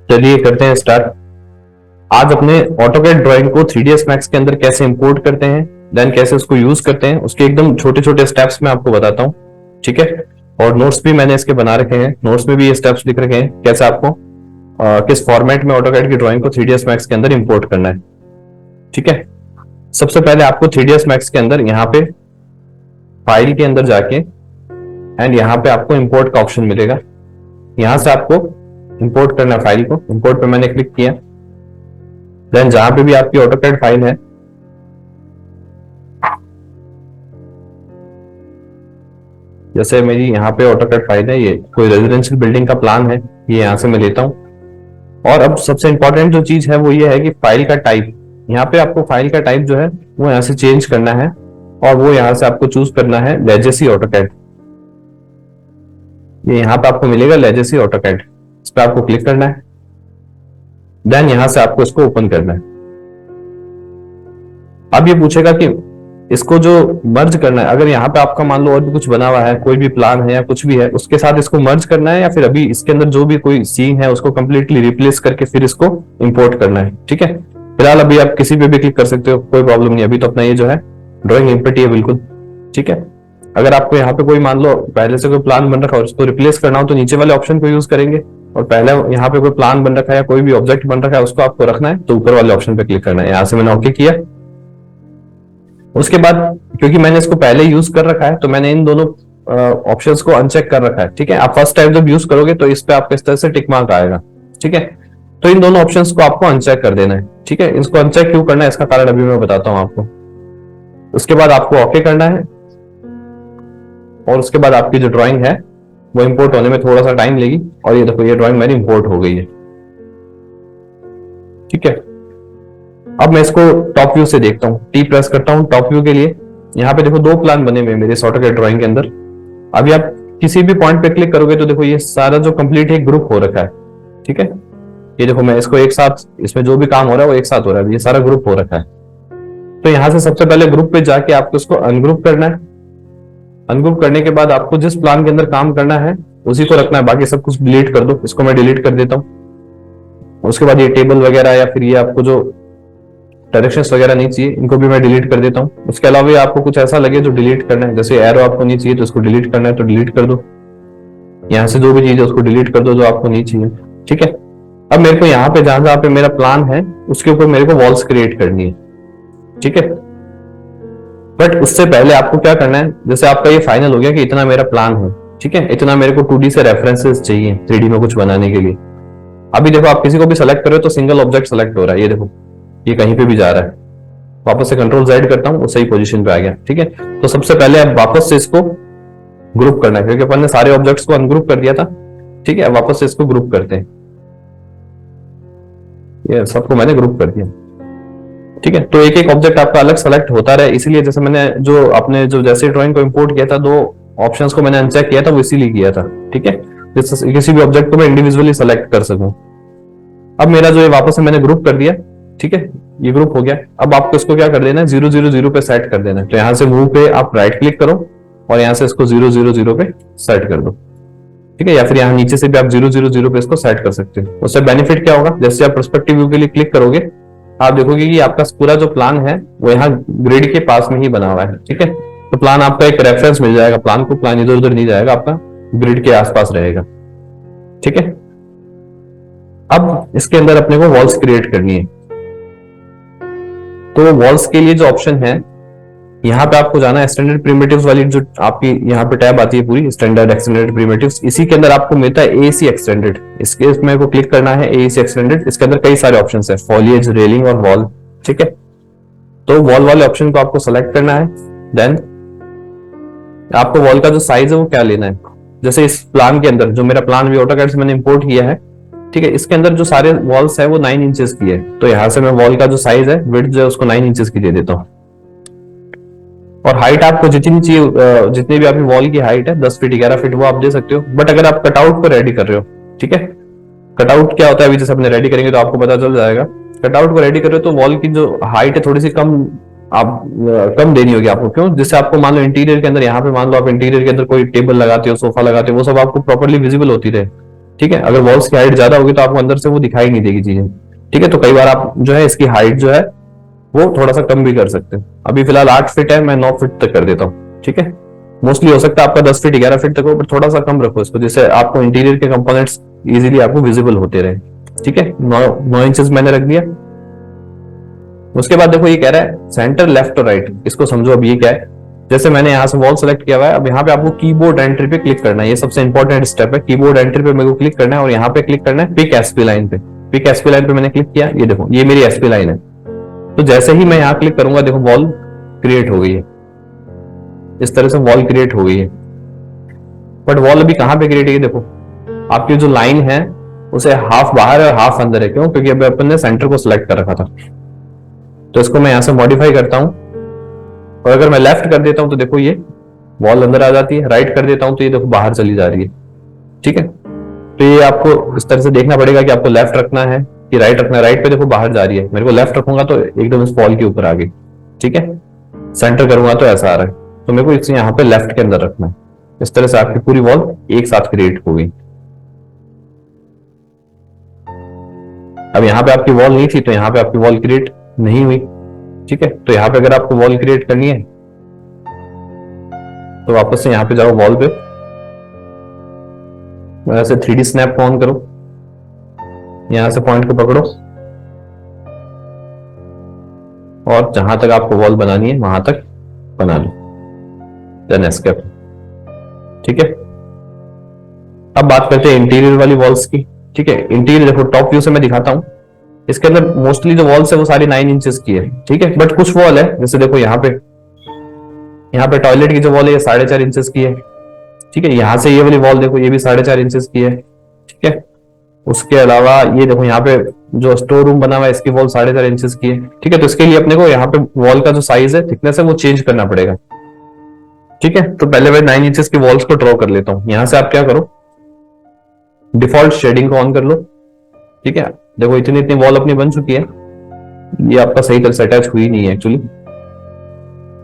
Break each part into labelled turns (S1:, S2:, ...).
S1: चलिए करते हैं स्टार्ट। आज अपने ऑटोकैड ड्राइंग को 3ds मैक्स के अंदर कैसे इंपोर्ट करते हैं, देन कैसे उसको यूज करते हैं, उसके एकदम छोटे छोटे स्टेप्स मैं आपको बताता हूँ। ठीक है। और नोट्स भी मैंने इसके बना रखे हैं, नोट्स में भी ये स्टेप्स लिख रखे हैं कैसे आपको किस फॉर्मेट में ऑटोकैड की ड्राइंग को 3ds मैक्स के अंदर इंपोर्ट करना है। ठीक है। सबसे पहले आपको 3ds मैक्स के अंदर यहाँ पे फाइल के अंदर जाके एंड यहाँ पे आपको इंपोर्ट का ऑप्शन मिलेगा। यहां से आपको इंपोर्ट करना है फाइल को। इंपोर्ट पे मैंने क्लिक किया, देन जहां पे भी आपकी ऑटोकैड फाइल है जैसे मेरी यहाँ पे ऑटोकैड फाइल है, ये कोई रेजिडेंशियल बिल्डिंग का प्लान है, ये यहां से मैं लेता हूं। और अब सबसे इंपॉर्टेंट जो चीज है वो ये है कि फाइल का टाइप, यहाँ पे आपको फाइल का टाइप जो है वो यहाँ से चेंज करना है और वो यहाँ से आपको चूज करना है लेजेसी ऑटोकैड। ये यहाँ पे आपको मिलेगा लेजेसी ऑटोकैड, इस पर आपको क्लिक करना है, देन यहां से आपको इसको ओपन करना है। अब ये पूछेगा कि इसको जो मर्ज करना है, अगर यहाँ पे आपका मान लो और भी कुछ बना हुआ है, कोई भी प्लान है या कुछ भी है, उसके साथ इसको मर्ज करना है या फिर अभी इसके अंदर जो भी कोई सीन है उसको कंप्लीटली रिप्लेस करके फिर इसको इंपोर्ट करना है। ठीक है। फिलहाल अभी आप किसी पे भी क्लिक कर सकते हो, कोई प्रॉब्लम नहीं। अभी तो अपना ये जो है ड्राइंग एम्प्टी है बिल्कुल। ठीक है। अगर आपको यहाँ पे कोई मान लो पहले से कोई प्लान बन रखा है और उसको रिप्लेस करना हो तो नीचे वाले ऑप्शन को यूज करेंगे, और पहले यहाँ पे कोई प्लान बन रखा है या कोई भी ऑब्जेक्ट बन रखा है उसको आपको रखना है तो ऊपर वाले ऑप्शन पे क्लिक करना है। यहां से मैंने ओके किया। उसके बाद क्योंकि मैंने इसको पहले यूज कर रखा है तो मैंने इन दोनों ऑप्शंस को अनचेक कर रखा है। ठीक है। आप फर्स्ट टाइम जब यूज करोगे तो इस पे आपको इस तरह से टिक मार्क आएगा। ठीक है। तो इन दोनों ऑप्शंस को आपको अनचेक कर देना है। ठीक है। इसको अनचेक क्यों करना है इसका कारण अभी मैं बताता हूं आपको। उसके बाद आपको ओके करना है और उसके बाद आपकी जो ड्राइंग है वो इंपोर्ट होने में थोड़ा सा टाइम लेगी। और ये देखो ये ड्राइंग मेरी इंपोर्ट हो गई है। ठीक है। अब मैं इसको टॉप व्यू से देखता हूँ, टी प्रेस करता हूँ टॉप व्यू के लिए। यहाँ पे देखो दो प्लान बने हुए मेरे ऑटोकैड ड्राइंग के अंदर। अभी आप किसी भी पॉइंट पे क्लिक करोगे तो देखो ये सारा जो कंप्लीट है ग्रुप हो रखा है। ठीक है। ये देखो मैं इसको एक साथ, इसमें जो भी काम हो रहा है वो एक साथ हो रहा है, ये सारा ग्रुप हो रखा है। तो यहां से सबसे पहले ग्रुप पे जाके आपको इसको अनग्रुप करना है। अनग्रुप करने के बाद आपको जिस प्लान के अंदर काम करना है उसी को रखना है, बाकी सब कुछ डिलीट कर दो। इसको मैं डिलीट कर देता हूँ। उसके बाद ये टेबल वगैरह या फिर ये आपको जो डायरेक्शंस वगैरह नहीं चाहिए इनको भी मैं डिलीट कर देता हूँ। उसके अलावा आपको कुछ ऐसा लगे जो डिलीट करना है, जैसे एरो आपको नहीं चाहिए तो इसको डिलीट करना है तो डिलीट कर दो। यहाँ से जो भी चीज है उसको डिलीट कर दो जो आपको नहीं चाहिए। ठीक है। अब मेरे को यहाँ पे जहां जहां पे मेरा प्लान है उसके ऊपर मेरे को वॉल्स क्रिएट करनी है। ठीक है। बट उससे पहले आपको क्या करना है, जैसे आपका ये फाइनल हो गया कि इतना मेरा प्लान है। ठीक है। इतना मेरे को 2D से रेफरेंसेस चाहिए 3D में कुछ बनाने के लिए। अभी देखो आप किसी को भी सेलेक्ट करो तो सिंगल ऑब्जेक्ट सेलेक्ट हो रहा है, ये देखो ये कहीं पे भी जा रहा है। वापस से कंट्रोल Z करता हूँ वो सही पोजीशन पे आ गया। ठीक है। तो सबसे पहले अब वापस से इसको ग्रुप करना है क्योंकि अपन ने सारे ऑब्जेक्ट्स को अनग्रुप कर दिया था। ठीक है। वापस से इसको ग्रुप करते हैं, ये सबको मैंने ग्रुप कर दिया। ठीक है। तो एक एक ऑब्जेक्ट आपका अलग सेलेक्ट होता रहे, इसीलिए जैसे मैंने जो अपने जो जैसे ड्राइंग को इंपोर्ट किया था दो ऑप्शंस को मैंने अनचेक किया था वो इसीलिए किया था। ठीक है। किसी भी ऑब्जेक्ट को मैं इंडिविजुअली सेलेक्ट कर सकूं। अब मेरा जो है वापस से मैंने ग्रुप कर दिया। ठीक है। ये ग्रुप हो गया। अब आपको इसको क्या कर देना है 000 पे सेट कर देना है। तो यहां से मूव पे आप राइट क्लिक करो और यहां से इसको 000 पे सेट कर दो। ठीक है। या फिर यहाँ नीचे से भी आप 000 पे इसको सेट कर सकते हो। उससे बेनिफिट क्या होगा, जैसे आप पर्सपेक्टिव व्यू के लिए क्लिक करोगे आप देखोगे कि आपका पूरा जो प्लान है वो यहाँ ग्रिड के पास में ही बना हुआ है। ठीक है। तो प्लान आपका एक रेफरेंस मिल जाएगा प्लान को, प्लान इधर उधर नहीं जाएगा, आपका ग्रिड के आसपास रहेगा। ठीक है। अब इसके अंदर अपने को वॉल्स क्रिएट करनी है। तो वॉल्स के लिए जो ऑप्शन है यहाँ पे आपको जाना है स्टैंडर्ड प्रिमिटिव्स वाली जो आपकी यहाँ पे टैब आती है पूरी स्टैंडर्ड एक्सटेंडेड प्रिमिटिव्स, इसी के अंदर आपको मिलता है एसी एक्सटेंडेड। इसके इसमें को क्लिक करना है एसी एक्सटेंडेड। इसके अंदर कई सारे ऑप्शंस है, फॉलिएज, रेलिंग और वॉल। ठीक है। तो वॉल वाले ऑप्शन को आपको सेलेक्ट करना है। देन आपको वॉल का जो साइज है वो क्या लेना है, जैसे इस प्लान के अंदर जो मेरा प्लान भी ऑटोकैड से मैंने इंपोर्ट किया है। ठीक है। इसके अंदर जो सारे वॉल्स है वो 9 इंचेस की है, तो यहाँ से मैं वॉल का जो साइज है विड्थ जो है उसको 9 इंचेस की दे देता हूँ। और हाइट आपको जितनी चाहिए, जितनी भी आपकी वॉल की हाइट है 10 फीट 11 फीट वो आप दे सकते हो। बट अगर आप कटआउट को रेडी कर रहे हो, ठीक है, कटआउट क्या होता है अभी जैसे अपने रेडी करेंगे तो आपको पता चल जाएगा। कटआउट को रेडी कर रहे हो तो वॉल की जो हाइट है थोड़ी सी कम आप कम देनी होगी आपको। क्यों, जिससे आपको मान लो इंटीरियर के अंदर यहाँ पे मान लो आप इंटीरियर के अंदर कोई टेबल लगाते हो, सोफा लगाते हो, वो सब आपको प्रॉपर्ली विजिबल होती रहे। ठीक है, अगर वॉल्स की हाइट ज्यादा होगी तो आपको अंदर से वो दिखाई नहीं देगी चीजें। ठीक है, तो कई बार आप जो है इसकी हाइट जो है वो थोड़ा सा कम भी कर सकते हैं। अभी फिलहाल 8 फीट है, मैं 9 फीट तक कर देता हूँ। ठीक है, मोस्टली हो सकता है आपका 10 फीट 11 फीट तक हो, पर थोड़ा सा कम रखो इसको, जिससे आपको इंटीरियर के कंपोनेंट्स इजीली आपको विजिबल होते रहे। ठीक है, 9 इंचेस मैंने रख दिया। उसके बाद देखो ये कह रहा है सेंटर लेफ्ट और राइट, इसको समझो अब ये क्या है। जैसे मैंने यहाँ से वॉल सेलेक्ट किया हुआ है, अब यहाँ पे आपको कीबोर्ड एंट्री पे क्लिक करना है, ये सबसे इंपॉर्टेंट स्टेप है। कीबोर्ड एंट्री पे मेरे को क्लिक करना है और यहाँ पे क्लिक करना है पिक एसपी लाइन पे। पिक एसपी लाइन पे मैंने क्लिक किया, ये देखो ये मेरी एसपी लाइन है। तो जैसे ही मैं यहाँ क्लिक करूंगा देखो वॉल क्रिएट हो गई है, इस तरह से वॉल क्रिएट हो गई है। बट वॉल अभी कहाँ पे क्रिएट है, देखो आपकी जो लाइन है उसे हाफ बाहर है और हाफ अंदर है। क्यों? क्योंकि अभी अपन ने सेंटर को सिलेक्ट कर रखा था। तो इसको मैं यहां से मॉडिफाई करता हूं, और अगर मैं लेफ्ट कर देता हूं तो देखो ये वॉल अंदर आ जाती है, राइट कर देता हूं तो ये देखो बाहर चली जा रही है। ठीक है, तो ये आपको इस तरह से देखना पड़ेगा कि आपको लेफ्ट रखना है कि राइट रखना है। राइट पे देखो बाहर जा रही है, मेरे को लेफ्ट रखूंगा तो एकदम इस वॉल के ऊपर आ गई। ठीक है, सेंटर करूंगा तो ऐसा आ रहा है, तो मेरे को इसे यहाँ पे लेफ्ट के अंदर रखना है। इस तरह से आपकी पूरी वॉल एक साथ क्रिएट हो गई। अब यहाँ पे आपकी वॉल नहीं थी तो यहाँ पे आपकी वॉल क्रिएट नहीं हुई। ठीक है, तो यहाँ पे अगर आपको वॉल क्रिएट करनी है तो वापस से यहाँ पे जाओ वॉल पे, वैसे 3D स्नैप ऑन करो, यहां से पॉइंट को पकड़ो और जहां तक आपको वॉल बनानी है वहां तक बना लो, देन एस्केप। ठीक है, अब बात करते हैं इंटीरियर वाली वॉल्स की। ठीक है, इंटीरियर देखो टॉप व्यू से मैं दिखाता हूं। इसके अंदर मोस्टली जो वॉल्स है वो सारी 9 इंचेस की है। ठीक है, बट कुछ वॉल है जैसे देखो यहाँ पे टॉयलेट की जो वॉल है ये 4.5 इंचेस की है। ठीक है, यहाँ से ये वाली वॉल देखो ये भी 4.5 इंचेस की है। ठीक है, उसके अलावा ये देखो यहाँ पे जो स्टोर रूम बना हुआ है इसकी वॉल 4.5 इंचेस की है। ठीक है, तो इसके लिए अपने को यहाँ पे वॉल का जो साइज है थिकनेस है वो चेंज करना पड़ेगा। ठीक है, तो पहले मैं 9 इंचेस की वॉल्स को ड्रॉ कर लेता हूँ। यहाँ से आप क्या करो, डिफॉल्ट शेडिंग को ऑन कर लो। ठीक है, देखो इतनी इतनी वॉल अपनी बन चुकी है। ये आपका सही तरह से अटैच हुई नहीं है एक्चुअली।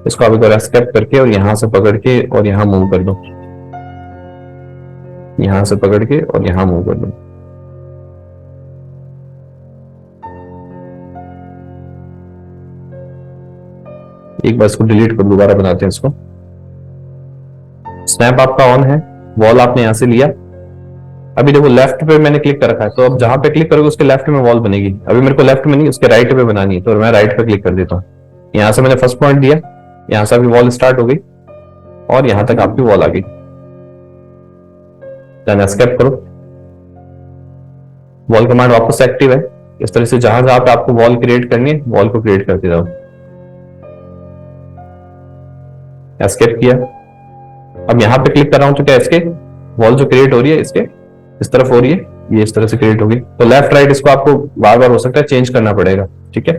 S1: इसको आप एक बार एस्केप करके और यहां से पकड़ के और यहां मूव कर दो, यहां से पकड़ के और यहां मूव कर दो। एक बार इसको डिलीट कर, दोबारा बनाते हैं इसको। स्नैप आपका ऑन है, वॉल आपने यहां से लिया। अभी देखो लेफ्ट पे मैंने क्लिक कर रखा है, तो अब जहां पे क्लिक करोगे उसके लेफ्ट में वॉल बनेगी। अभी मेरे को लेफ्ट में नहीं उसके राइट पे बनानी है, तो मैं राइट पे क्लिक कर देता हूँ। यहां से मैंने फर्स्ट पॉइंट दिया, यहां से आपकी वॉल स्टार्ट हो गई और यहां तक आपकी वॉल आ गई। देन एस्केप करो, वॉल कमांड वापस एक्टिव है। इस तरह से जहां जहां पे आपको वॉल क्रिएट करनी है वॉल को क्रिएट करते जाओ। एस्केप किया, अब यहां पे क्लिक कर रहा हूं तो क्या इसके वॉल जो क्रिएट हो रही है इसके इस तरफ हो रही है, ये इस तरह से क्रिएट होगी। तो लेफ्ट राइट इसको आपको बार बार हो सकता है चेंज करना पड़ेगा। ठीक है,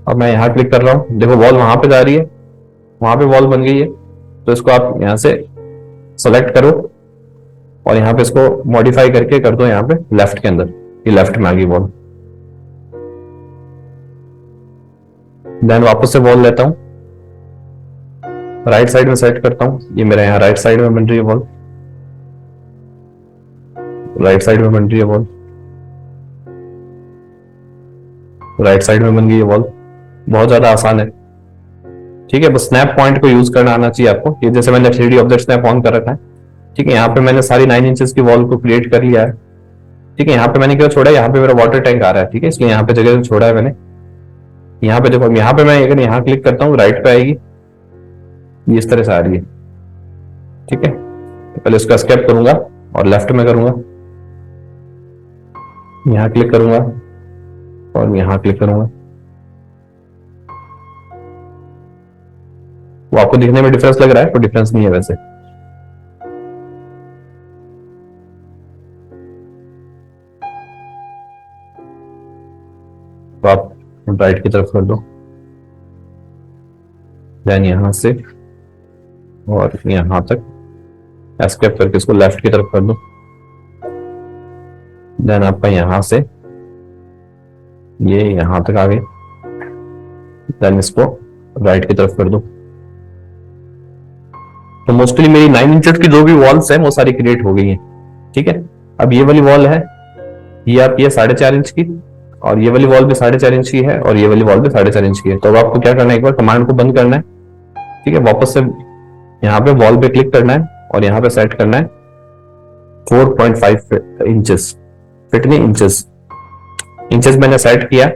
S1: अब मैं यहां क्लिक कर रहा हूं, देखो वॉल वहां पे जा रही है, वहां पे वॉल बन गई है। तो इसको आप यहां से सेलेक्ट करो और यहां पे इसको मॉडिफाई करके कर दो यहाँ पे लेफ्ट के अंदर, ये लेफ्ट में आ गई वॉल। देन वापस से वॉल लेता हूं, राइट साइड में सेट करता हूं, ये मेरा यहाँ राइट साइड में बन रही है वॉल, राइट साइड में बन रही है वॉल, राइट साइड में बन गई है वॉल। बहुत ज्यादा आसान है। ठीक है, बस स्नैप पॉइंट को यूज करना आना चाहिए आपको। ये जैसे मैंने 3D ऑब्जेक्ट स्नैप ऑन कर रखा है। ठीक है, यहाँ पे मैंने सारी 9 इंचेस की वॉल को क्रिएट कर लिया है। ठीक है, यहाँ पे मैंने क्या छोड़ा है, यहाँ पे मेरा वाटर टैंक आ रहा है। ठीक है, इसलिए यहाँ पे जगह छोड़ा है मैंने। यहाँ पे देखो, यहाँ पे मैं अगर यहाँ क्लिक करता हूँ राइट पे आएगी, ये इस तरह से आ रही है। ठीक है, तो पहले इसका स्केप करूंगा और लेफ्ट में करूंगा, यहाँ क्लिक करूंगा और यहाँ क्लिक करूंगा। वो आपको दिखने में डिफरेंस लग रहा है, तो डिफरेंस नहीं है वैसे। तो आप राइट की तरफ कर दो, देन यहां से और यहां तक एस्केप करके इसको लेफ्ट की तरफ कर दो। देन आपका यहां से ये यहां तक आ गई, देन इसको राइट की तरफ कर दो। तो मोस्टली मेरी 9 इंचेस की जो भी वॉल्स हैं वो सारी क्रिएट हो गई हैं। ठीक है, अब ये वाली वॉल है, ये आपकी है 4.5 इंच की, और ये वाली वॉल भी 4.5 इंच की है, और ये वाली वॉल भी 4.5 इंच की है। तो अब आपको क्या करना है, एक बार कमांड को बंद करना है। ठीक है, वापस से यहाँ पे वॉल पे क्लिक करना है और यहाँ पे सेट करना है 4.5 इंचेस, फिट नहीं इंचेस, इंचेस मैंने सेट किया।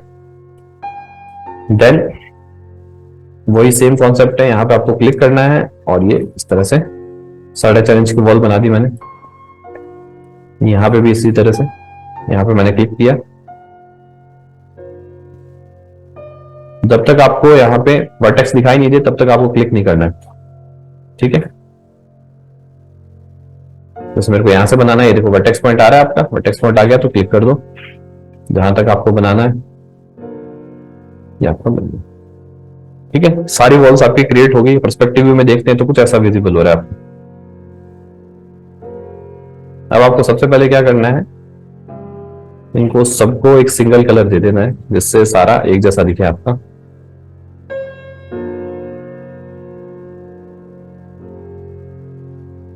S1: देन वही सेम कॉन्सेप्ट है, यहाँ पे आपको क्लिक करना है और ये इस तरह से 4.5 इंच की वॉल बना दी मैंने। यहाँ पे भी इसी तरह से, यहाँ पे मैंने क्लिक किया। जब तक आपको यहाँ पे वर्टेक्स दिखाई नहीं दे तब तक आपको क्लिक नहीं करना है। ठीक है, जैसे मेरे को यहां से बनाना है, ये देखो वर्टेक्स पॉइंट आ रहा है आपका, वर्टेक्स पॉइंट आ गया तो क्लिक कर दो जहां तक आपको बनाना है, ये आपका बन गया। ठीक है, सारी वॉल्स आपकी क्रिएट हो गई। पर्सपेक्टिव व्यू में देखते हैं तो कुछ ऐसा विजिबल हो रहा है आपको। अब आपको सबसे पहले क्या करना है, इनको सबको एक सिंगल कलर दे देना है जिससे सारा एक जैसा दिखे आपका।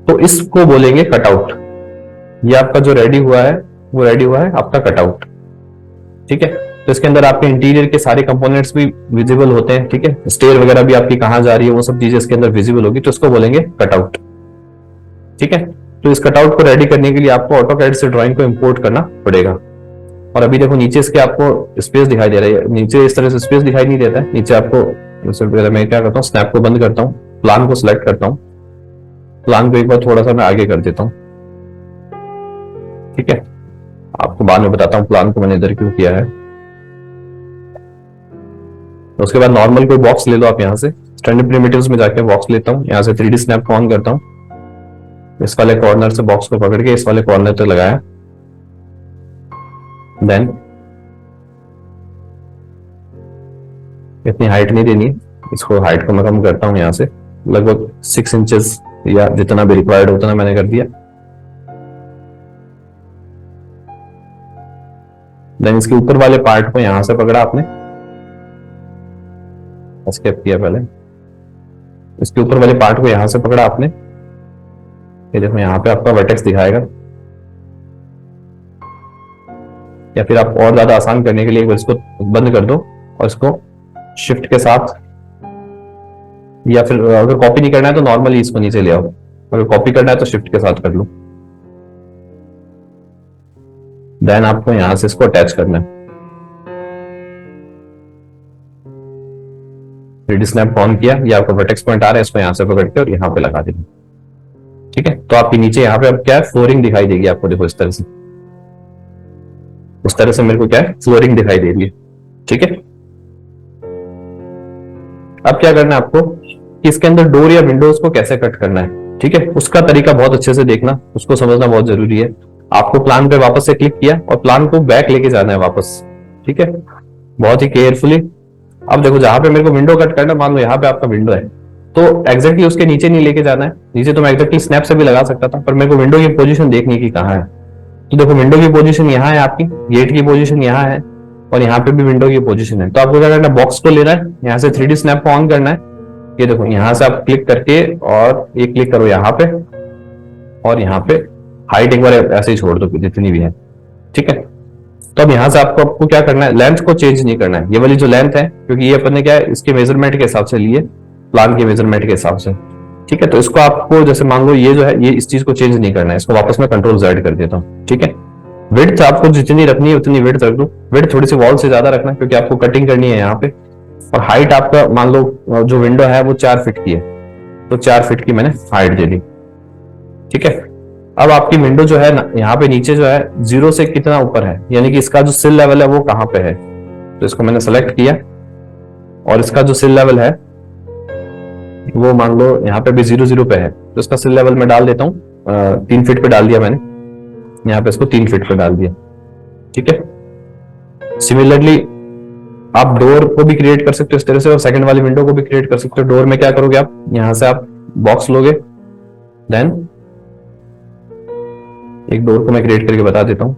S1: तो इसको बोलेंगे कटआउट। ये आपका जो रेडी हुआ है वो रेडी हुआ है आपका कटआउट। ठीक है, तो इसके अंदर आपके इंटीरियर के सारे कंपोनेंट्स भी विजिबल होते हैं। ठीक है, स्टेयर वगैरह भी आपकी कहां जा रही है वो सब चीजें इसके अंदर विजिबल होगी, तो इसको बोलेंगे कटआउट। ठीक है, तो इस कटआउट को रेडी करने के लिए आपको ऑटोकैड से ड्राइंग को इंपोर्ट करना पड़ेगा। और अभी देखो नीचे इसके आपको स्पेस दिखाई दे रही है, नीचे इस तरह से स्पेस दिखाई नहीं देता है। नीचे आपको मैं क्या करता हूँ, स्नैप को बंद करता हूँ, प्लान को सिलेक्ट करता हूँ, प्लान को एक बार थोड़ा सा मैं आगे कर देता हूँ। ठीक है, आपको बाद में बताता हूँ प्लान को मैंने इधर क्यों किया है। तो उसके बाद नॉर्मल कोई बॉक्स ले लो आप, यहाँ से स्टैंडर्ड प्रिमिटिव्स में जाके बॉक्स लेता हूँ, यहाँ से 3D स्नैप को ऑन करता हूँ, इस वाले कॉर्नर से बॉक्स को पकड़ के इस वाले कॉर्नर तक लगाया। देन इतनी हाइट नहीं देनी, इसको हाइट को मैं कम करता हूँ, यहाँ से लगभग 6 इंचेस या जितना भी रिक्वायर्ड उतना मैंने कर दिया। देन इसके ऊपर वाले पार्ट को यहां से पकड़ा आपने, एस्केप किया पहले, इसके ऊपर वाले पार्ट को यहां से पकड़ा आपने। ये देखो यहाँ पे आपका वर्टेक्स दिखाएगा, या फिर आप और ज्यादा आसान करने के लिए इसको बंद कर दो और इसको शिफ्ट के साथ, या फिर अगर कॉपी नहीं करना है तो नॉर्मली इसको नीचे ले आओ, अगर कॉपी करना है तो शिफ्ट के साथ कर लो। देन आपको यहां से इसको अटैच करना है। 3D स्नैप ऑन किया, ये आपका वर्टेक्स पॉइंट आ रहा है, इसको यहां से पकड़ के और यहाँ पे लगा देना। ठीक है, तो आपके नीचे यहाँ पे अब क्या है, फ्लोरिंग दिखाई देगी आपको। देखो इस तरह से, उस तरह से मेरे को क्या है, फ्लोरिंग दिखाई दे रही है। ठीक है, अब क्या करना है आपको कि इसके अंदर डोर या विंडोज को कैसे कट करना है। ठीक है, उसका तरीका बहुत अच्छे से देखना, उसको समझना बहुत जरूरी है। आपको प्लान पे वापस से क्लिक किया और प्लान को बैक लेके जाना है वापस। ठीक है, बहुत ही केयरफुली। अब देखो जहां पे मेरे को विंडो कट करना, मान लो यहाँ पे आपका विंडो है, तो एग्जैक्टली उसके नीचे नहीं लेके जाना है। नीचे तो मैं एग्जैक्टली स्नैप से भी लगा सकता था, पर मेरे को विंडो की पोजीशन देखनी की कहाँ है। तो देखो विंडो की पोजीशन यहाँ है, आपकी गेट की पोजीशन यहाँ है, और यहाँ पे भी विंडो की पोजीशन है। तो आपको क्या करना है, बॉक्स को लेना है, यहाँ से 3D स्नैप को ऑन करना है। ये देखो यहाँ से आप क्लिक करके और ये क्लिक करो यहाँ पे, और यहाँ पे हाइट एक बार ऐसे ही छोड़ दो जितनी भी है। ठीक है, तो अब यहाँ से आपको क्या करना है, लेंथ को चेंज नहीं करना है। ये वाली जो लेंथ है, क्योंकि ये अपन ने क्या है, इसके मेजरमेंट के हिसाब से लिए, प्लान के मेजरमेंट के हिसाब से। ठीक है, तो इसको आपको जैसे मान लो ये जो है, ये इस चीज को चेंज नहीं करना है, इसको वापस मैं Ctrl Z कर देता हूँ। ठीक है, विड्थ आपको जितनी रखनी है उतनी विड्थ रख दो, विड्थ थोड़ी सी वॉल से ज्यादा रखना क्योंकि आपको कटिंग करनी है यहाँ पे। और हाइट आपका मान लो जो विंडो है वो 4 फीट की है, तो 4 फीट की मैंने हाइट दे दी। ठीक है, अब आपकी विंडो जो है ना, यहाँ पे नीचे जो है 0 से कितना ऊपर है, यानी कि इसका जो सिल लेवल है वो कहाँ पे है। तो इसको मैंने सेलेक्ट किया और इसका जो सिल लेवल है वो मान लो यहाँ पे भी 0 पे है, तो इसका सिल लेवल मैं डाल देता हूँ 3 फीट पे डाल दिया मैंने, यहाँ पे इसको 3 फीट पे डाल दिया। ठीक है, सिमिलरली आप डोर को भी क्रिएट कर सकते हो इस तरह से, और सेकंड वाली विंडो को भी क्रिएट कर सकते हो। डोर में क्या करोगे आप, यहां से आप बॉक्स लोगे, देन एक डोर को मैं क्रिएट करके बता देता हूं।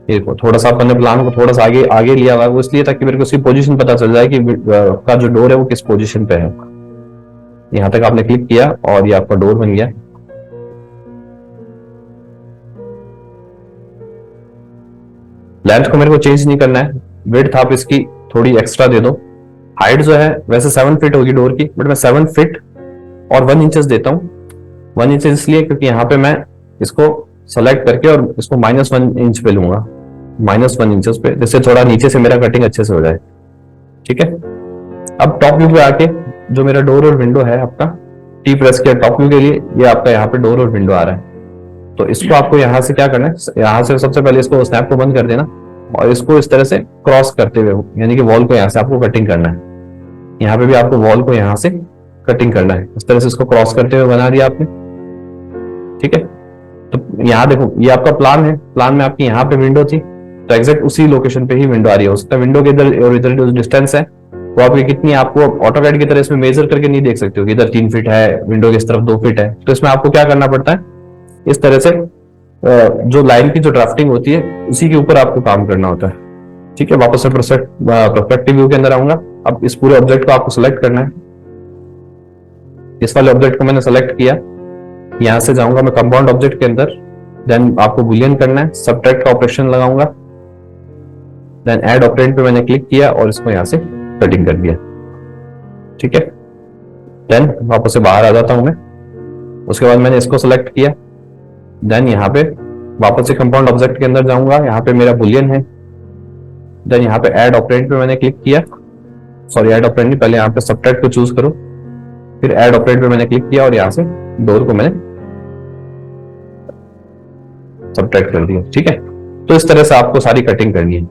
S1: ये देखो थोड़ा सा अपने प्लान को थोड़ा सा आगे आगे लिया हुआ है, वो इसलिए ताकि मेरे को उसकी पोजीशन पता चल जाए कि का जो डोर है वो किस पोजीशन पे है। यहां तक आपने क्लिक किया और ये आपका डोर बन गया। लेंथ को मेरे को चेंज नहीं करना है, विड्थ आप इसकी थोड़ी एक्स्ट्रा दे दो। हाइट जो है वैसे 7 फीट होगी डोर की, बट मैं 7 फीट और 1 इंचेस देता हूँ। 1 इंच इसलिए क्योंकि यहाँ पे मैं इसको सेलेक्ट करके और इसको -1 इंच पे लूंगा, -1 इंचेस पे, जिससे थोड़ा नीचे से मेरा कटिंग अच्छे से हो जाए। ठीक है, अब टॉप व्यू पे आके जो मेरा डोर और विंडो है आपका, टी प्रेस किया टॉप व्यू के लिए, ये आपका यहाँ पे डोर और विंडो आ रहा है। तो इसको आपको यहाँ से क्या करना है, यहाँ से सबसे पहले इसको स्नैप को बंद कर देना और इसको इस तरह से क्रॉस करते हुए, यानी कि वॉल को यहाँ से आपको कटिंग करना है। यहाँ पे भी आपको वॉल को यहाँ से कटिंग करना है, इस तरह से इसको क्रॉस करते हुए बना दिया आपने। ठीक है, तो यहाँ देखो ये आपका प्लान है, प्लान में आपकी यहाँ पे विंडो थी, तो एग्जैक्ट उसी लोकेशन पे ही विंडो आ रही है। हो सकता है विंडो के इधर और इधर जो डिस्टेंस है वो आपकी कितनी, आपको ऑटोकैड की तरह इसमें मेजर करके नहीं देख सकते हो कि इधर 3 फीट है, विंडो की इस तरफ 2 फीट है। तो इसमें आपको क्या करना पड़ता है, इस तरह से जो लाइन की जो ड्राफ्टिंग होती है उसी के ऊपर आपको काम करना होता है। ठीक है, वापस से पर्सपेक्टिव व्यू के अंदर आऊंगा। अब इस पूरे ऑब्जेक्ट को आपको सेलेक्ट करना है। इस वाले ऑब्जेक्ट को मैंने सेलेक्ट किया, यहां से जाऊंगा मैं कंपाउंड ऑब्जेक्ट के अंदर, देन आपको बुलियन करना है, सबट्रैक्ट का ऑपरेशन लगाऊंगा, देन ऐड ऑपरेंड पे मैंने क्लिक किया और इसको यहां से कटिंग कर दिया। ठीक है, देन वापस से बाहर आ जाता हूं मैं। उसके बाद मैंने इसको सेलेक्ट किया, देन यहाँ पे वापस से कंपाउंड ऑब्जेक्ट के अंदर जाऊंगा, यहाँ पे मेरा बुलियन है, देन यहाँ पे ऐड ऑपरेंड पे मैंने क्लिक किया, सॉरी ऐड ऑपरेंड नहीं, पहले यहाँ पे सबट्रैक्ट को चूज करो, फिर ऐड ऑपरेंड पे मैंने क्लिक किया और यहाँ से डोर को मैंने सबट्रैक्ट कर दिया। ठीक है, तो इस तरह से आपको सारी कटिंग करनी है।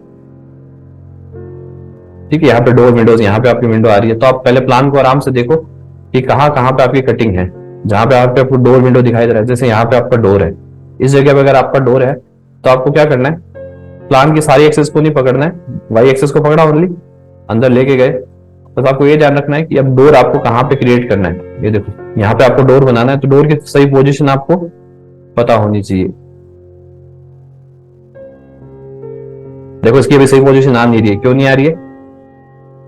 S1: ठीक है, यहाँ पे डोर विंडोज, यहाँ पे आपकी विंडो आ रही है। तो आप पहले प्लान को आराम से देखो कि कहाँ कहाँ पे आपकी कटिंग है। जहां पे आपको डोर विंडो दिखाई दे रहा है, जैसे यहाँ पे आपका डोर है, इस जगह पे अगर आपका डोर है तो आपको क्या करना है, प्लान की सारी एक्सेस को नहीं पकड़ना है, वाई एक्सेस को पकड़ा ओनली, अंदर लेके गए। तो आपको ये ध्यान रखना है कि अब डोर आपको कहाँ पे क्रिएट करना है। ये देखो यहाँ पे आपको डोर बनाना है, तो डोर की सही पोजीशन आपको पता होनी चाहिए। देखो इसकी अभी सही पोजीशन आ नहीं रही है, क्यों नहीं आ रही है?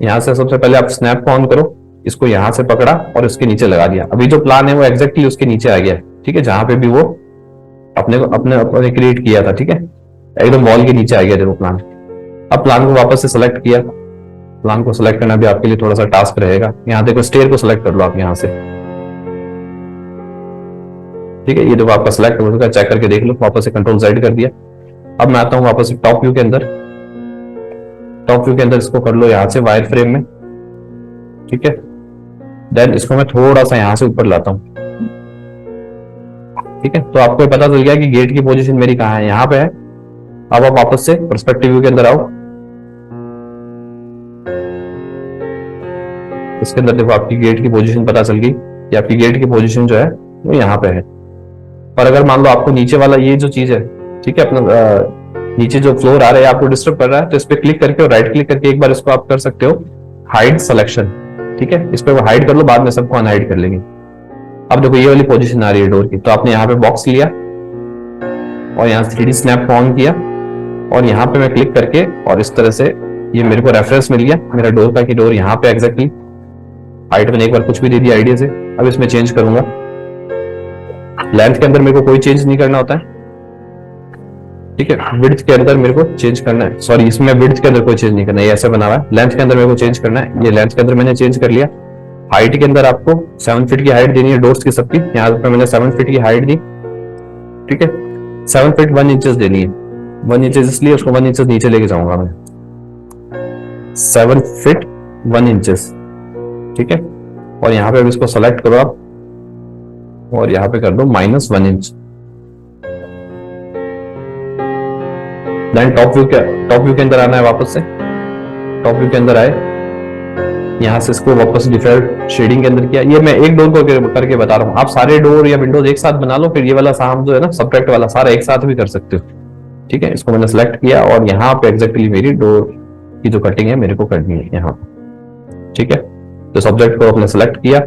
S1: यहां से सबसे पहले आप स्नैप को ऑन करो, इसको यहां से पकड़ा और इसके नीचे लगा दिया। अभी जो प्लान है वो एग्जैक्टली उसके नीचे आ गया है। ठीक है, जहां पे भी वो अपने क्रिएट किया था। ठीक है, एकदम वॉल के नीचे आ गया देखो प्लान। अब प्लान को वापस से सेलेक्ट किया, प्लान को सेलेक्ट करना भी आपके लिए थोड़ा सा टास्क रहेगा। यहाँ देखो स्टेयर को सेलेक्ट कर लो आप यहाँ से। ठीक है, ये देखो आपका सेलेक्ट हो चुका है, चेक करके देख लो। वापस से कंट्रोल Z कर दिया। अब मैं आता हूँ वापस से टॉप व्यू के अंदर। टॉप व्यू के अंदर इसको कर लो यहाँ से वायर फ्रेम में। ठीक है, देन इसको मैं थोड़ा सा यहाँ से ऊपर लाता हूँ। ठीक है, तो आपको पता चल गया कि गेट की पोजीशन मेरी कहाँ है, यहाँ पे है। अब आप वापस से पर्सपेक्टिव व्यू के अंदर आओ। इसके अंदर देखो आपकी गेट की पोजीशन पता चल गई कि आपकी गेट की पोजीशन जो है वो यहाँ पे है। और अगर मान लो आपको नीचे वाला ये जो चीज है, ठीक है, अपना नीचे जो फ्लोर आ रहा है आपको डिस्टर्ब कर रहा है, तो इस पे क्लिक करके और राइट क्लिक करके एक बार इसको आप कर सकते हो हाइड सिलेक्शन। ठीक है, इस पे वो हाइड कर लो, बाद में सबको अनहाइड कर लेंगे। अब देखो ये वाली पोजीशन आ रही है डोर की, तो आपने यहाँ पे बॉक्स लिया और यहाँ 3D स्नैप को ऑन किया और यहाँ पे मैं क्लिक करके और इस तरह से ये मेरे को रेफरेंस मिल गया मेरा डोर का कि डोर यहाँ पे एग्जैक्टली। हाइट मैंने एक बार कुछ भी दे दिया आइडिया से। अब इसमें चेंज करूंगा। लेंथ के अंदर मेरे को कोई चेंज नहीं करना होता है। ठीक है, विड्थ के अंदर मेरे को चेंज करना है, सॉरी इसमें विड्थ के अंदर कोई चेंज नहीं करना है, ये ऐसे बना हुआ है। लेंथ के अंदर मेरे को चेंज करना है, ये लेंथ के अंदर मैंने चेंज कर लिया। हाइट के अंदर आपको 7 फीट की हाइट देनी है डोर्स की सबकी, यहाँ पे मैंने 7 फीट की हाइट दी। ठीक है, 7 फीट 1 इंचेस देनी है। 1 इंचेस इसलिए उसको 1 इंचेस नीचे लेके जाऊंगा मैं, 7 फीट 1 इंचेस। ठीक है, और यहाँ पे अब इसको सेलेक्ट करो आप और यहाँ पे कर दो -1 इंच। देन टॉप व्यू के अंदर आना है वापस से। टॉप व्यू के अंदर आए, यहाँ से इसको वापस डिफॉल्ट शेडिंग के अंदर किया। ये मैं एक डोर को करके बता रहा हूँ, आप सारे डोर या विंडोज एक साथ बना लो, फिर ये वाला साम जो है ना सबट्रैक्ट वाला सारा एक साथ भी कर सकते हो। ठीक है, इसको मैंने सेलेक्ट किया और यहाँ पे एग्जैक्टली मेरी डोर की जो कटिंग है मेरे को करनी है यहाँ। ठीक है, तो सब्जेक्ट को आपने सेलेक्ट किया,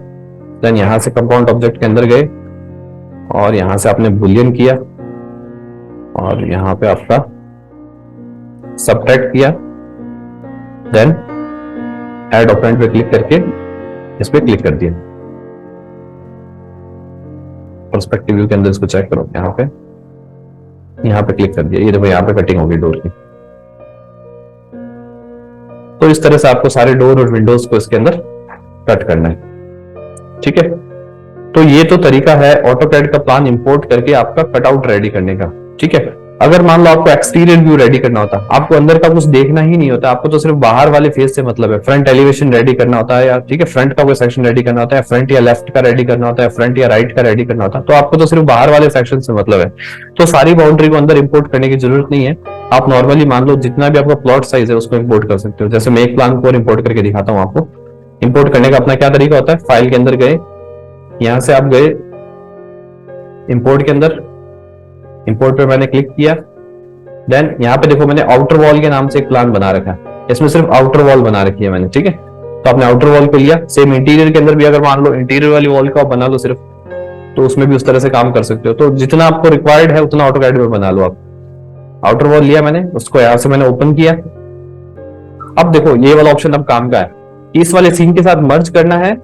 S1: देन यहाँ से कंपाउंड ऑब्जेक्ट के अंदर गए और यहाँ से आपने बुलियन किया और यहाँ पे आपका सबट्रैक्ट किया, देन ऐड ऑपरेंड पे क्लिक करके इस पे क्लिक कर दिया। पर्सपेक्टिव व्यू के अंदर इसको चेक करो, यहाँ पे क्लिक कर दिया। ये देखो यहाँ पे कटिंग होगी डोर की। तो इस तरह से आपको सारे डोर और विंडोज को इसके अंदर कट करना है, ठीक है। तो ये तो तरीका है ऑटोकैड का प्लान इंपोर्ट करके आपका कटआउट रेडी करने का, ठीक है। अगर मान लो आपको एक्सटीरियर व्यू रेडी करना होता, आपको अंदर का कुछ देखना ही नहीं होता, आपको तो सिर्फ बाहर वाले फेस से मतलब है, फ्रंट एलिवेशन रेडी करना होता है, या ठीक है फ्रंट का कोई सेक्शन रेडी करना होता है, फ्रंट या लेफ्ट का रेडी करना होता है, फ्रंट या राइट का रेडी करना होता है, तो आपको तो सिर्फ बाहर वाले सेक्शन से मतलब है। तो सारी बाउंड्री को अंदर इंपोर्ट करने की जरूरत नहीं है। आप नॉर्मली मान लो जितना भी आपका प्लॉट साइज है उसको इंपोर्ट कर सकते हो। जैसे मैं एक प्लान को इंपोर्ट करके दिखाता हूँ आपको। इंपोर्ट करने का अपना क्या तरीका होता है, फाइल के अंदर गए, यहां से आप गए इंपोर्ट के अंदर, इंपोर्ट पे मैंने क्लिक किया, देन यहाँ पे देखो मैंने आउटर वॉल के नाम से एक प्लान बना रखा है, इसमें सिर्फ आउटर वॉल बना रखी है मैंने, ठीक है। तो आपने आउटर वॉल पे लिया। सेम इंटीरियर के अंदर भी अगर मान लो इंटीरियर वाली वॉल का बना लो सिर्फ, तो उसमें भी उस तरह से काम कर सकते हो। तो जितना आपको रिक्वायर्ड है उतना ऑटोकैड में बना लो आप। आउटर वॉल लिया मैंने, उसको यहां से मैंने ओपन किया। अब देखो ये वाला ऑप्शन अब काम का है, इस वाले सीन के साथ मर्ज करना है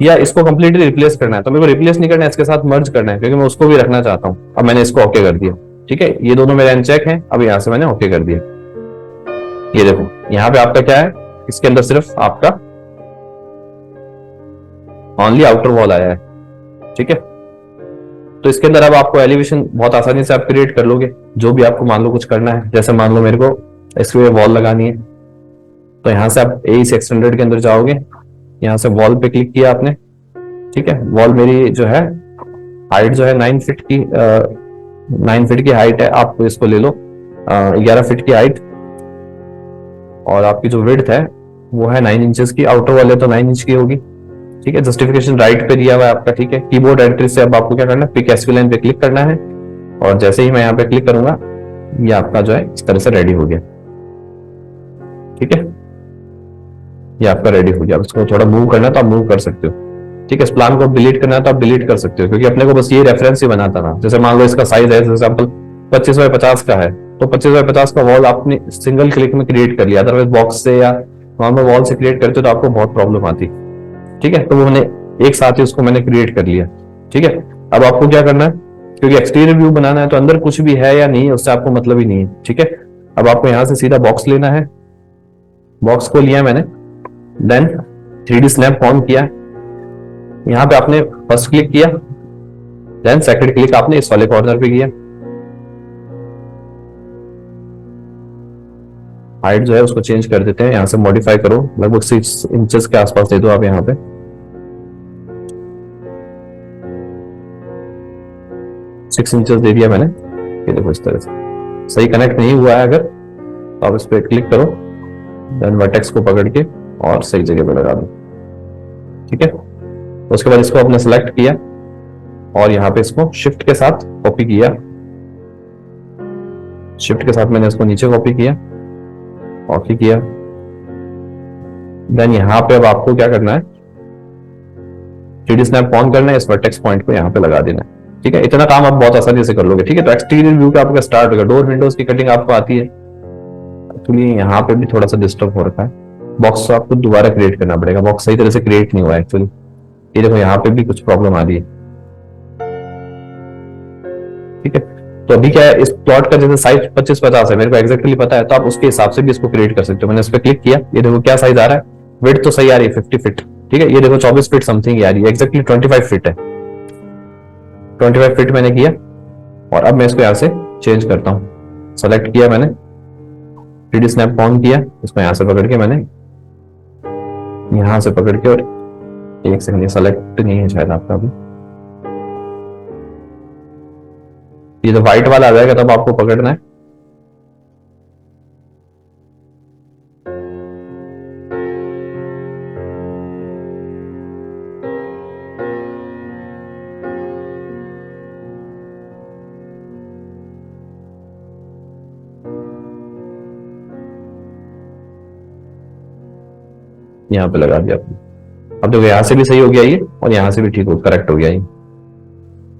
S1: या इसको कंप्लीटली रिप्लेस करना है। तो मेरे को रिप्लेस नहीं करना है, इसके साथ मर्ज करना है, क्योंकि मैं उसको भी रखना चाहता हूं। अब मैंने इसको ओके कर दिया, ठीक है। ये दोनों मेरे अनचेक हैं, अब यहां से मैंने ओके कर दिया। ये देखो यहाँ पे आपका क्या है, इसके अंदर सिर्फ आपका ओनली आउटर वॉल आया है, ठीक है। तो इसके अंदर अब आपको एलिवेशन बहुत आसानी से आप क्रिएट कर लोगे, जो भी आपको मान लो कुछ करना है। जैसे मान लो मेरे को इसके वॉल लगानी है, तो यहां से आप AE600 के अंदर जाओगे, यहां से वॉल पे क्लिक किया आपने, ठीक है। वॉल मेरी जो है हाइट जो है 9 फीट की 9 फीट की हाइट है, आप इसको ले लो 11 फीट की हाइट, और आपकी जो विड्थ है वो है 9 इंचेस की। आउटर वॉल है तो 9 इंच की होगी, ठीक है। जस्टिफिकेशन राइट पे दिया हुआ है आपका, ठीक है। कीबोर्ड एंट्री से अब आपको क्या करना है, पिक एसवी लाइन पे क्लिक करना है, और जैसे ही मैं यहाँ पे क्लिक करूंगा ये आपका जो है इस तरह से रेडी हो गया, ठीक है। ये आपका रेडी हो गया। अब इसको थोड़ा मूव करना है तो आप मूव कर सकते हो, ठीक है। इस प्लान को डिलीट करना है तो आप डिलीट कर सकते हो, क्योंकि अपने को बस ये रेफरेंस ही बनाता था। जैसे मान लो इसका साइज है एग्जांपल 25x50 का है, तो 25x50 का वॉल आपने सिंगल क्लिक में क्रिएट कर लिया। अदरवाइज बॉक्स से या नॉर्मल वॉल से क्रिएट करते हो तो आपको बहुत प्रॉब्लम आती, ठीक है। तो वो मैंने एक साथ ही उसको मैंने क्रिएट कर लिया, ठीक है। अब आपको क्या करना है, क्योंकि एक्सटीरियर व्यू बनाना है तो अंदर कुछ भी है या नहीं है उससे आपको मतलब ही नहीं है, ठीक है। अब आपको यहां से सीधा बॉक्स लेना है, बॉक्स को लिया मैंने, देन 3D स्नैप ऑन किया, यहां पे आपने फर्स्ट क्लिक किया, देन सेकंड क्लिक आपने इस वाले कॉर्नर पे किया। हाइट जो है उसको चेंज कर देते हैं, यहां से मॉडिफाई करो, लगभग 6 इंचेस के आसपास दे दो आप यहां पे। 6 इंचेस दे दिया मैंने, ये देखो इस तरह से। सही कनेक्ट नहीं हुआ है अगर, तो आप इस पे क्लिक करो, देन वर्टेक्स को पकड़ के और सही जगह पे लगा दो, ठीक है। उसके बाद इसको आपने सेलेक्ट किया और यहाँ पे इसको शिफ्ट के साथ कॉपी किया, शिफ्ट के साथ मैंने इसको नीचे कॉपी किया, कॉपी किया। देन यहाँ पे अब आपको क्या करना है, 3D स्नैप ऑन करना है, इस वर्टेक्स पॉइंट को यहाँ पे लगा देना है, ठीक है। इतना काम आप बहुत आसानी से कर लोगे, ठीक है। तो एक्सटीरियर व्यू का आपका स्टार्ट होगा। डोर विंडोज की कटिंग आपको आती है, एक्चुअली यहाँ पे भी थोड़ा सा डिस्टर्ब हो रखा है। बॉक्स तो आपको दोबारा क्रिएट करना पड़ेगा, बॉक्स सही तरह से क्रिएट नहीं हुआ है एक्चुअली। ये देखो यहाँ पे भी कुछ प्रॉब्लम आ रही है, ठीक है। तो अभी क्या है, इस प्लॉट का जैसे साइज 25x50 है, मेरे को एक्जैक्टली पता है, तो आप उसके हिसाब से भी इसको क्रिएट कर सकते हो। मैंने इस पर क्लिक किया, ये देखो क्या साइज आ रहा है, विड्थ तो सही आ रही है 50 फीट, ठीक है। ये देखो 24 फीट समथिंग आ रही है, एक्जैक्टली 25 फीट है, 25 फीट मैंने किया। और अब मैं इसको यहाँ से चेंज करता हूँ, सेलेक्ट किया मैंने, 3D स्नैप ऑन किया, इसको यहाँ से पकड़ के मैंने यहां से पकड़ के, और एक सेकंड, ये सेलेक्ट नहीं है शायद आपका अभी, ये तो व्हाइट वाला आ जाएगा तब आपको पकड़ना है। यहाँ पे लगा दिया आपने। अब देखो यहाँ से भी सही हो गया ये, और यहाँ से भी ठीक हो, करेक्ट हो गया ये,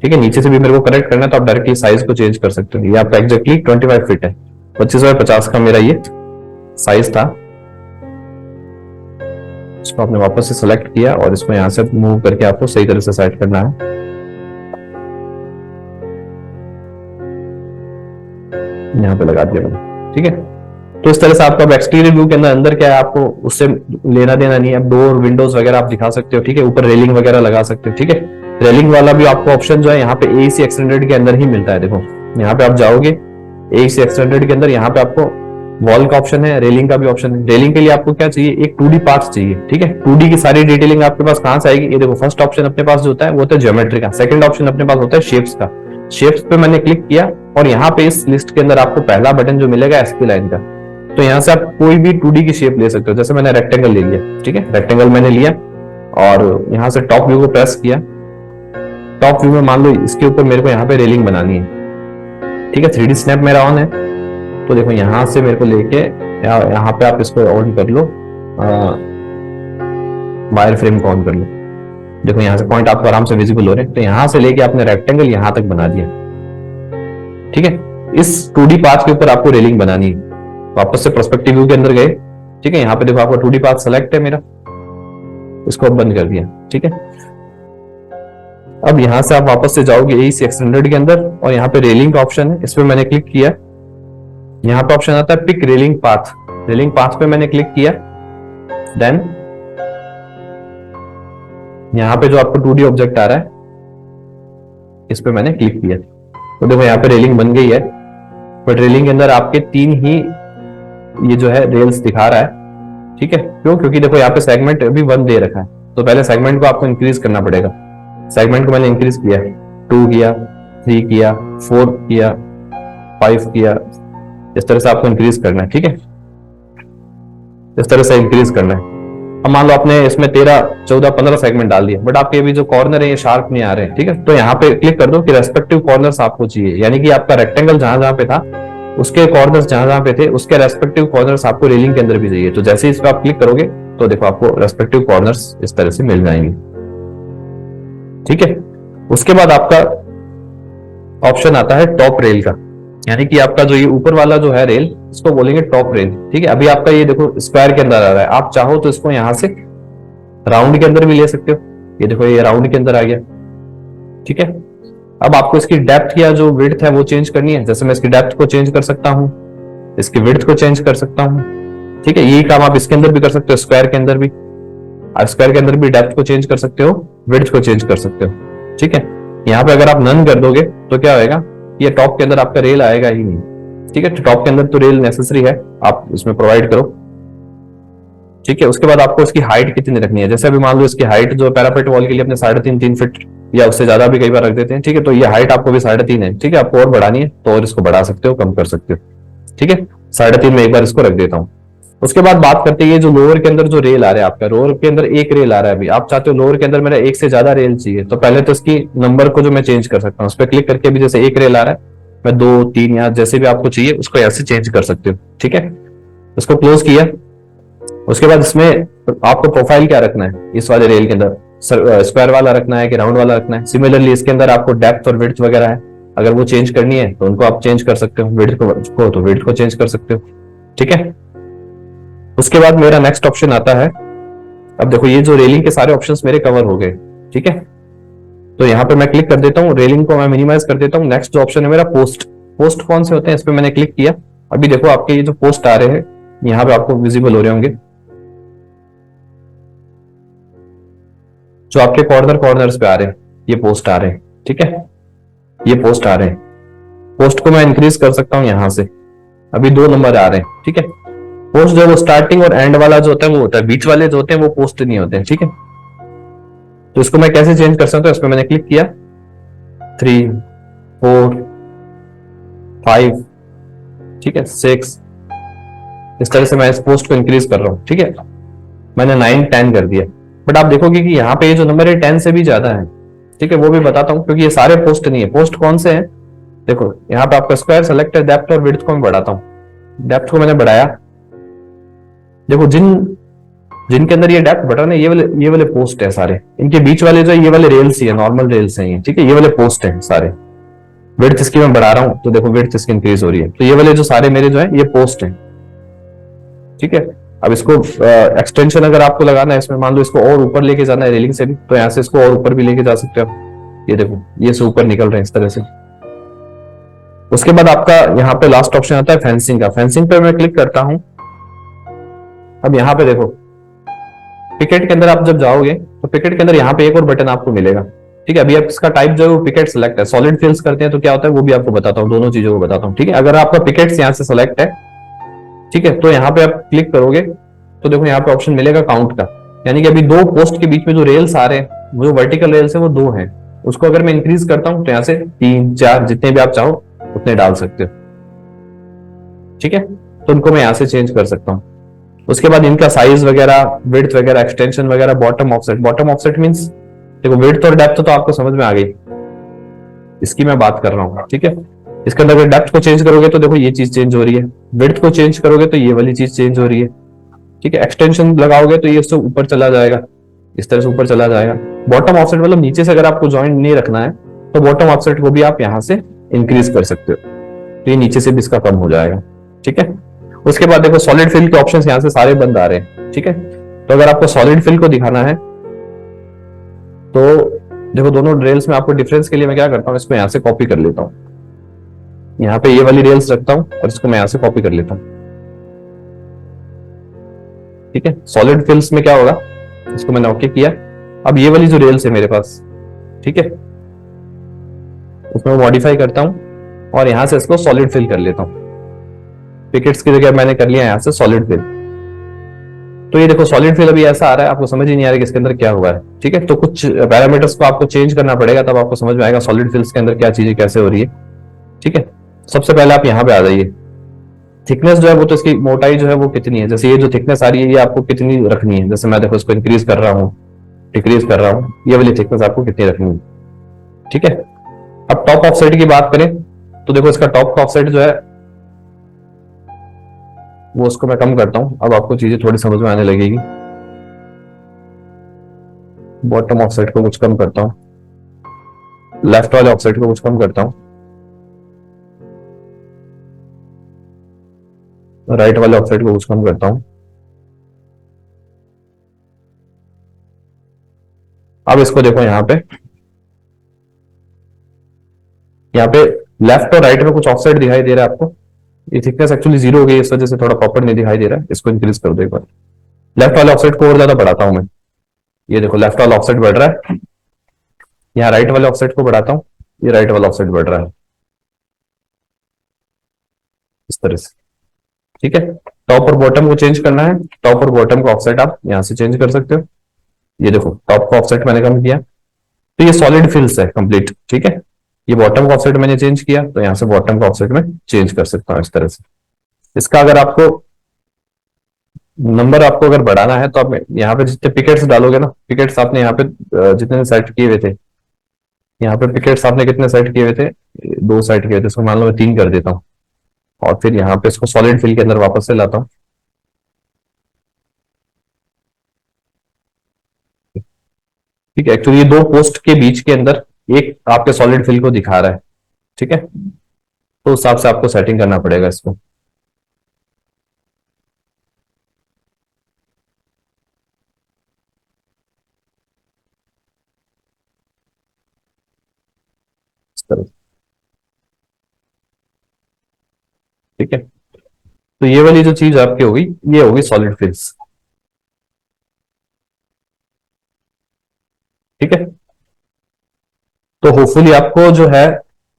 S1: ठीक है। नीचे से भी मेरे को करेक्ट करना है तो आप डायरेक्टली साइज को चेंज कर सकते हो। ये आपका एक्जैक्टली 25 फीट है, 25/50 का मेरा ये साइज था। इसको आपने वापस से सेलेक्ट किया और इसको यहां से मूव करके आपको सही तरह से सेट करना है। यहां पे लगा दिया मैंने, ठीक है। तो इस तरह से आपका एक्सटीरियर व्यू के अंदर अंदर क्या है आपको उससे लेना देना नहीं है। अब डोर विंडोज वगैरह आप दिखा सकते हो, ठीक है। ऊपर रेलिंग वगैरह लगा सकते हो, ठीक है। रेलिंग वाला भी आपको ऑप्शन जो है यहाँ पे AEC Extended के अंदर ही मिलता है। देखो यहाँ पे आप जाओगे AEC Extended के अंदर, यहाँ पे आपको वॉल का ऑप्शन है, रेलिंग का भी ऑप्शन है। रेलिंग के लिए आपको क्या चाहिए, एक 2D पार्ट चाहिए, ठीक है। 2D की सारी डिटेलिंग आपके पास कहां से आएगी, ये देखो फर्स्ट ऑप्शन अपने पास जो होता है वो होता है ज्योमेट्री का, सेकंड ऑप्शन अपने पास होता है शेप्स का। शेप्स पे मैंने क्लिक किया और यहाँ पे इस लिस्ट के अंदर आपको पहला बटन जो मिलेगा SP लाइन का। तो यहाँ से आप कोई भी 2D की शेप ले सकते हो। जैसे मैंने रेक्टेंगल ले लिया, ठीक है, रेक्टेंगल मैंने लिया और यहाँ से टॉप व्यू को प्रेस किया। टॉप व्यू में मान लो इसके ऊपर मेरे को यहाँ पे रेलिंग बनानी है, ठीक है। 3D स्नैप मेरा ऑन है, तो देखो यहां से मेरे को लेके यहाँ पे आप इसको ऑन कर लो, वायर फ्रेम को ऑन कर लो। देखो यहाँ से पॉइंट आपको आराम से विजिबल हो रहे हैं। तो यहां से लेके आपने रेक्टेंगल यहां तक बना दिया, ठीक है। इस 2D पाथ के ऊपर आपको रेलिंग बनानी है। वापस से पर्सपेक्टिव व्यू के अंदर गए, ठीक है। यहाँ पे देखो आपका 2D पाथ सेलेक्ट है मेरा, इसको अब बंद कर दिया, ठीक है। अब यहां से आप वापस से जाओगे AEC Extended के अंदर और यहाँ पे रेलिंग का ऑप्शन है, इस पे मैंने क्लिक किया। यहाँ पे ऑप्शन आता है pick railing path. Railing path पे मैंने क्लिक किया, देन यहाँ पे जो आपको 2D ऑब्जेक्ट आ रहा है इस पे मैंने क्लिक किया। तो देखो यहाँ पे रेलिंग बन गई है, बट रेलिंग के अंदर आपके 3 ही ये जो है रेल्स दिखा रहा है, ठीक है। क्यों, क्योंकि देखो यहाँ पे सेगमेंट अभी 1 दे रखा है, तो पहले सेगमेंट को आपको इंक्रीज करना पड़ेगा। सेगमेंट को मैंने इंक्रीज किया, 2 किया, 3 किया, 4 किया, 5 किया। इस तरह से आपको इंक्रीज करना है, ठीक है। इस तरह से इंक्रीज करना है। अब मान लो आपने इसमें 13, 14, 15 सेगमेंट डाल दिए, बट आपके अभी जो कॉर्नर है ये शार्प नहीं आ रहे हैं, ठीक है। तो यहाँ पे क्लिक कर दो कि रेस्पेक्टिव कॉर्नर्स आपको चाहिए, यानी कि आपका रेक्टेंगल जहां जहां पे था उसके कॉर्नर्स जहां जहां पे थे उसके रेस्पेक्टिव कॉर्नर्स आपको रेलिंग के अंदर भी चाहिए। तो जैसे इस पे आप क्लिक करोगे तो देखो आपको रेस्पेक्टिव कॉर्नर्स इस तरह से मिल जाएंगे, ठीक है। उसके बाद आपका ऑप्शन आता है टॉप रेल का, यानी कि आपका जो ये ऊपर वाला जो है रेल इसको बोलेंगे टॉप रेल, ठीक है। अभी आपका ये देखो स्क्वायर के अंदर आ रहा है, आप चाहो तो इसको यहां से राउंड के अंदर भी ले सकते हो। ये देखो ये राउंड के अंदर आ गया, ठीक है। अब आपको इसकी डेप्थ या जो विड्थ है वो चेंज करनी है। जैसे मैं इसकी डेप्थ को चेंज कर सकता हूं, इसकी विड्थ को चेंज कर सकता हूं, ठीक है। यही काम आप इसके अंदर भी कर सकते हो, स्क्वायर के अंदर भी। आप स्क्वायर के अंदर भी डेप्थ को चेंज कर सकते हो, विड्थ को चेंज कर सकते हो, ठीक है। यहाँ पे अगर आप नन कर दोगे तो क्या होगा, ये टॉप के अंदर आपका रेल आएगा ही नहीं, ठीक है। तो टॉप के अंदर तो रेल नेसेसरी है, आप इसमें प्रोवाइड करो, ठीक है। उसके बाद आपको इसकी हाइट कितनी रखनी है। जैसे अभी मान लो इसकी हाइट जो पैरापेट वॉल के लिए अपने 3.5-3 फीट या उससे ज्यादा भी कई बार रख देते हैं, ठीक है। तो ये हाइट आपको भी 3.5 है, ठीक है। आपको और बढ़ानी है तो और इसको बढ़ा सकते हो, कम कर सकते हो, ठीक है। 3.5 में एक बार इसको रख देता हूँ। उसके बाद बात करते हैं ये जो लोअर के अंदर जो रेल आ रहा है, आपका लोअर के अंदर एक रेल आ रहा है। अभी आप चाहते हो लोअर के अंदर मेरा एक से ज्यादा रेल चाहिए, तो पहले तो इसकी नंबर को जो मैं चेंज कर सकता हूँ, उस पर क्लिक करके भी जैसे एक रेल आ रहा है, मैं 2, 3 या जैसे भी आपको चाहिए उसको ऐसे चेंज कर सकते हो, ठीक है। उसको क्लोज किया। उसके बाद इसमें आपको प्रोफाइल क्या रखना है, इस वाले रेल के अंदर स्क्वायर वाला रखना है कि राउंड वाला रखना है। सिमिलरली इसके अंदर आपको डेप्थ और विड्थ वगैरह है, अगर वो चेंज करनी है तो उनको आप चेंज कर सकते हो। विड्थ को तो विड्थ को चेंज कर सकते हो, ठीक है। उसके बाद मेरा नेक्स्ट ऑप्शन आता है, अब देखो ये जो रेलिंग के सारे ऑप्शंस मेरे कवर हो गए, ठीक है। तो यहाँ पे मैं क्लिक कर देता हूँ, रेलिंग को मैं मिनिमाइज कर देता हूँ। नेक्स्ट जो ऑप्शन है मेरा पोस्ट। पोस्ट कौन से होते हैं, इस पे मैंने क्लिक किया। अभी देखो आपके ये जो पोस्ट आ रहे हैं यहाँ पे आपको विजिबल हो रहे होंगे, जो आपके कॉर्नर्स पे आ रहे हैं ये पोस्ट आ रहे हैं, ठीक है। ये पोस्ट आ रहे हैं, पोस्ट को मैं इंक्रीज कर सकता हूँ यहाँ से। अभी 2 नंबर आ रहे हैं, ठीक है। पोस्ट जो वो स्टार्टिंग और एंड वाला जो होता है वो होता है, बीच वाले जो होते हैं वो पोस्ट नहीं होते हैं, ठीक है। तो इसको मैं कैसे चेंज कर सकता हूँ, इसमें मैंने क्लिक किया, 3, 4, 5, ठीक है, 6, इस तरह से मैं इस पोस्ट को इंक्रीज कर रहा हूँ, ठीक है। मैंने 9, 10 कर दिया, बट आप देखोगे कि यहाँ पे ये जो नंबर है 10 से भी ज्यादा है, ठीक है। वो भी बताता हूँ क्योंकि ये सारे पोस्ट नहीं है। पोस्ट कौन से हैं, देखो यहाँ पे आपका स्क्वायर सेलेक्ट है, डेप्थ और विड्थ को मैं बढ़ाता हूँ। डेप्थ को मैंने बढ़ाया, देखो जिनके अंदर ये डेप्थ बटन है ये वाले पोस्ट है सारे। इनके बीच वाले जो ये वाले रेल्स ही है, नॉर्मल रेल्स हैं ये, ठीक है। ये वाले पोस्ट हैं सारे, विड्थ इसकी मैं बढ़ा रहा हूं तो देखो विड्थ इसकी इंक्रीज हो रही है। तो ये वाले जो सारे मेरे जो है ये पोस्ट हैं, ठीक है। अब इसको एक्सटेंशन अगर आपको लगाना है इसमें, मान लो इसको और ऊपर लेके जाना है रेलिंग से भी, तो यहाँ से इसको और ऊपर भी लेके जा सकते हो आप। ये देखो ये से ऊपर निकल रहे हैं इस तरह से। उसके बाद आपका यहाँ पे लास्ट ऑप्शन आता है फेंसिंग का। फेंसिंग पे मैं क्लिक करता हूं। अब यहाँ पे देखो पिकेट के अंदर आप जब जाओगे तो पिकेट के अंदर यहाँ पे एक और बटन आपको मिलेगा, ठीक है। अभी आप इसका टाइप जो है वो पिकेट सेलेक्ट है। सॉलिड फिल्स करते हैं तो क्या होता है वो भी आपको बताता हूँ, दोनों चीजों को बताता हूँ, ठीक है। अगर आपका पिकेट्स यहाँ से सेलेक्ट है, ठीक है, तो यहाँ पे आप क्लिक करोगे तो देखो यहाँ पे ऑप्शन मिलेगा काउंट का, यानी कि अभी दो पोस्ट के बीच में जो रेल्स आ रहे हैं, वो जो वर्टिकल रेल्स है वो दो हैं, उसको अगर मैं इंक्रीज करता हूं तो यहाँ से 3 4 जितने भी आप चाहो उतने डाल सकते हो, ठीक है। तो उनको मैं यहाँ से चेंज कर सकता हूँ। उसके बाद इनका साइज वगैरह, विड्थ वगैरह, एक्सटेंशन वगैरह, bottom offset. Bottom offset means देखो विड्थ और डेप्थ तो आपको समझ में आ गई, इसकी मैं बात कर रहा हूँ, ठीक है। इसके अंदर अगर डेप्थ को चेंज करोगे तो देखो ये चीज चेंज हो रही है, विड्थ को चेंज करोगे तो ये वाली चीज चेंज हो रही है, ठीक है। एक्सटेंशन लगाओगे तो ये उससे ऊपर चला जाएगा, इस तरह से ऊपर चला जाएगा। बॉटम ऑफसेट मतलब नीचे से अगर आपको ज्वाइंट नहीं रखना है तो बॉटम ऑफसेट को भी आप यहां से इंक्रीज कर सकते हो, तो ये नीचे से भी इसका कम हो जाएगा, ठीक है। उसके बाद देखो सॉलिड फिल के ऑप्शंस यहां से सारे बंद आ रहे हैं, ठीक है। तो अगर आपको सॉलिड फिल को दिखाना है तो देखो दोनों रेल्स में आपको डिफरेंस के लिए मैं क्या करता हूँ, इसको यहां से कॉपी कर लेता हूँ, यहाँ पे ये वाली रेल्स रखता हूँ और इसको मैं यहां से कॉपी कर लेता हूँ, ठीक है। सॉलिड फिल्स में क्या होगा, इसको मैंने ओके किया। अब ये वाली जो रेल्स है मेरे पास, ठीक है, उसमें मॉडिफाई करता हूं और यहां से इसको सॉलिड फिल कर लेता हूं। पिकेट्स की जगह मैंने कर लिया यहां से सॉलिड फिल। तो ये देखो सॉलिड फिल अभी ऐसा आ रहा है, आपको समझ ही नहीं आ रहा कि इसके अंदर क्या हुआ है, ठीक है। तो कुछ पैरामीटर्स को आपको चेंज करना पड़ेगा, तब आपको समझ में आएगा सॉलिड फिल्स के अंदर क्या चीजें कैसे हो रही है, ठीक है। सबसे पहले आप यहाँ पे आ जाइए, थिकनेस जो है वो तो इसकी मोटाई जो है वो कितनी है, जैसे ये जो थिकनेस आ रही है ये आपको कितनी रखनी है, जैसे मैं देखो इसको इंक्रीज कर रहा हूँ, डिक्रीज कर रहा हूँ, ये वाली थिकनेस आपको कितनी रखनी है, ठीक है। अब टॉप ऑफसेट की बात करें तो देखो इसका टॉप का ऑफसेट जो है वो उसको मैं कम करता हूं, अब आपको चीजें थोड़ी समझ में आने लगेगी। बॉटम ऑफसेट को कुछ कम करता हूं, लेफ्ट वाले ऑफसेट को कुछ कम करता हूं, राइट वाले ऑफसेट को कुछ कम करता हूं। अब इसको देखो यहाँ पे लेफ्ट और राइट में कुछ ऑफसेट दिखाई दे रहा है आपको, ये थिकनेस एक्चुअली 0 हो गई इस वजह से थोड़ा प्रॉपर नहीं दिखाई दे रहा है, इसको इंक्रीज कर दो एक बार। लेफ्ट वाले ऑफसेट को और ज्यादा बढ़ाता हूं मैं, ये देखो लेफ्ट वाला ऑफसेट बढ़ रहा है, यहाँ राइट वाले ऑफसेट को बढ़ाता हूं, ये राइट वाला ऑफसेट बढ़ रहा है इस तरह से, ठीक है। टॉप और बॉटम को चेंज करना है, टॉप और बॉटम का ऑफसेट आप यहां से चेंज कर सकते हो। ये देखो टॉप का ऑफसेट मैंने कम किया तो ये सॉलिड फिल्स है कंप्लीट, ठीक है। ये बॉटम का ऑफसेट मैंने चेंज किया तो यहां से बॉटम का ऑफसेट में चेंज कर सकता हूं इस तरह से। इसका अगर आपको नंबर आपको अगर बढ़ाना है तो आप यहाँ पे जितने पिकेट्स डालोगे ना, पिकेट्स आपने यहाँ पे जितने सेट किए हुए थे, यहाँ पे पिकेट्स आपने कितने सेट किए हुए थे, 2 सेट किए थे, इसको मान लो मैं 3 कर देता हूँ और फिर यहाँ पे इसको सॉलिड फिल के अंदर वापस से लाता हूँ, ठीक है। एक्चुअली ये दो पोस्ट के बीच के अंदर एक आपके सॉलिड फिल को दिखा रहा है, ठीक है। तो उस हिसाब से आपको सेटिंग करना पड़ेगा इसको, इस तरह से, ठीक है। तो ये वाली जो चीज आपकी होगी ये होगी सॉलिड फिल्स, ठीक है। तो होपफुली आपको जो है